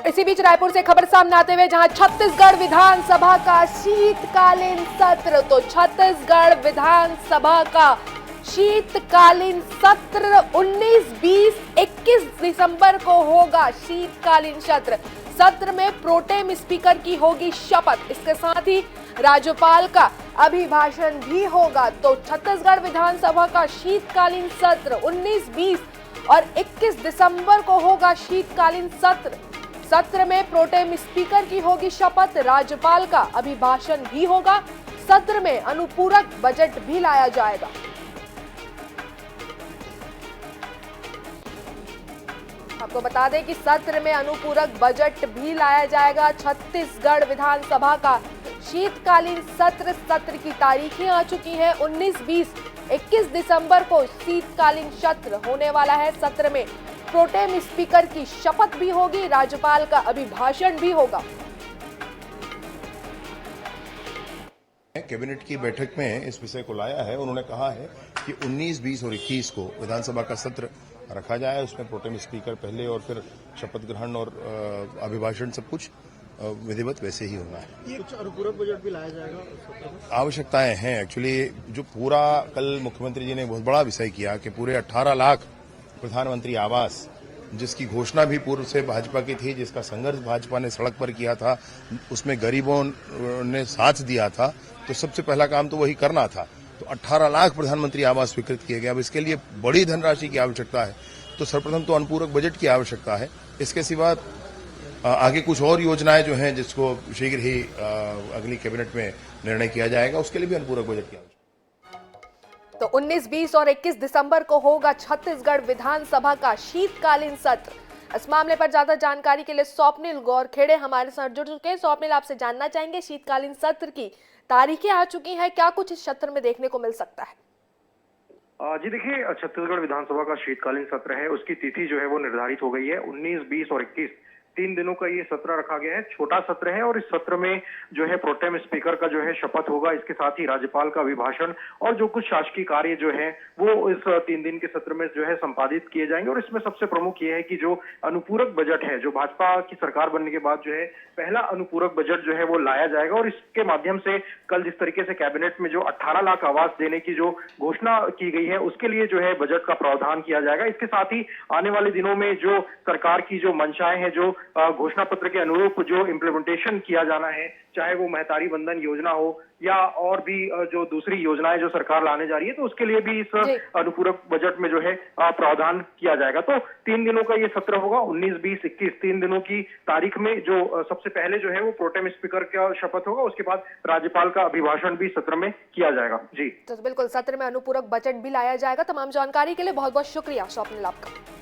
इसी बीच रायपुर से खबर सामने आते हुए जहां छत्तीसगढ़ विधानसभा का शीतकालीन सत्र, तो छत्तीसगढ़ विधानसभा का शीतकालीन सत्र 19, 20, 21 दिसंबर को होगा। शीतकालीन सत्र में प्रोटेम स्पीकर की होगी शपथ, इसके साथ ही राज्यपाल का अभिभाषण भी होगा। तो छत्तीसगढ़ विधानसभा का शीतकालीन सत्र 19, 20 और 21 दिसंबर को होगा। शीतकालीन सत्र में प्रोटेम स्पीकर की होगी शपथ, राज्यपाल का अभिभाषण भी होगा। सत्र में अनुपूरक बजट भी लाया जाएगा। आपको बता दें कि सत्र में अनुपूरक बजट भी लाया जाएगा। छत्तीसगढ़ विधानसभा का शीतकालीन सत्र की तारीखें आ चुकी हैं। 19, 20, 21 दिसंबर को शीतकालीन सत्र होने वाला है। सत्र में प्रोटेम स्पीकर की शपथ भी होगी, राज्यपाल का अभिभाषण भी होगा। कैबिनेट की बैठक में इस विषय को लाया है। उन्होंने कहा है कि 19, 20 और 21 को विधानसभा का सत्र रखा जाए। उसमें प्रोटेम स्पीकर पहले और फिर शपथ ग्रहण और अभिभाषण सब कुछ विधिवत वैसे ही होना है। कुछ अनुपूरक बजट भी लाया जाएगा। आवश्यकताएं हैं। एक्चुअली जो पूरा कल मुख्यमंत्री जी ने बहुत बड़ा विषय किया कि पूरे 18 लाख प्रधानमंत्री आवास, जिसकी घोषणा भी पूर्व से भाजपा की थी, जिसका संघर्ष भाजपा ने सड़क पर किया था, उसमें गरीबों ने साथ दिया था, तो सबसे पहला काम तो वही करना था। तो 18 लाख प्रधानमंत्री आवास स्वीकृत किए गए। अब इसके लिए बड़ी धनराशि की आवश्यकता है, तो सर्वप्रथम तो अनुपूरक बजट की आवश्यकता है। इसके सिवा आगे कुछ और योजनाएं जो हैं, जिसको शीघ्र ही अगली कैबिनेट में निर्णय किया जाएगा, उसके लिए भी अनुपूरक बजट की आवश्यकता है। तो 19, 20 और 21 दिसंबर को होगा छत्तीसगढ़ विधानसभा का शीतकालीन सत्र। इस मामले पर ज्यादा जानकारी के लिए स्वप्निल गौरखेड़े हमारे साथ जुड़ चुके हैं। स्वप्निल, आपसे जानना चाहेंगे, शीतकालीन सत्र की तारीखें आ चुकी हैं, क्या कुछ इस सत्र में देखने को मिल सकता है? जी देखिए, छत्तीसगढ़ विधानसभा का शीतकालीन सत्र है, उसकी तिथि जो है वो निर्धारित हो गई है। 19, 20 और 21 3 दिनों का ये सत्र रखा गया है। छोटा सत्र है और इस सत्र में जो है प्रोटेम स्पीकर का जो है शपथ होगा। इसके साथ ही राज्यपाल का अभिभाषण और जो कुछ शासकीय कार्य जो है वो इस 3 दिन के सत्र में जो है संपादित किए जाएंगे। और इसमें सबसे प्रमुख ये है कि जो अनुपूरक बजट है, जो भाजपा की सरकार बनने के बाद जो है पहला अनुपूरक बजट जो है वो लाया जाएगा। और इसके माध्यम से कल जिस तरीके से कैबिनेट में जो 18 लाख आवास देने की जो घोषणा की गई है, उसके लिए जो है बजट का प्रावधान किया जाएगा। इसके साथ ही आने वाले दिनों में जो सरकार की जो मंशाएं हैं, जो घोषणा पत्र के अनुरूप जो इम्प्लीमेंटेशन किया जाना है, चाहे वो महतारी बंधन योजना हो या और भी जो दूसरी योजनाएं जो सरकार लाने जा रही है, तो उसके लिए भी इस अनुपूरक बजट में जो है प्रावधान किया जाएगा। तो 3 दिनों का ये सत्र होगा। 19, 20, 21 3 दिनों की तारीख में जो सबसे पहले जो है वो प्रोटेम स्पीकर का शपथ होगा। उसके बाद राज्यपाल का अभिभाषण भी सत्र में किया जाएगा। जी तो बिल्कुल, सत्र में अनुपूरक बजट भी लाया जाएगा। तमाम जानकारी के लिए बहुत बहुत शुक्रिया स्वप्निल आपका।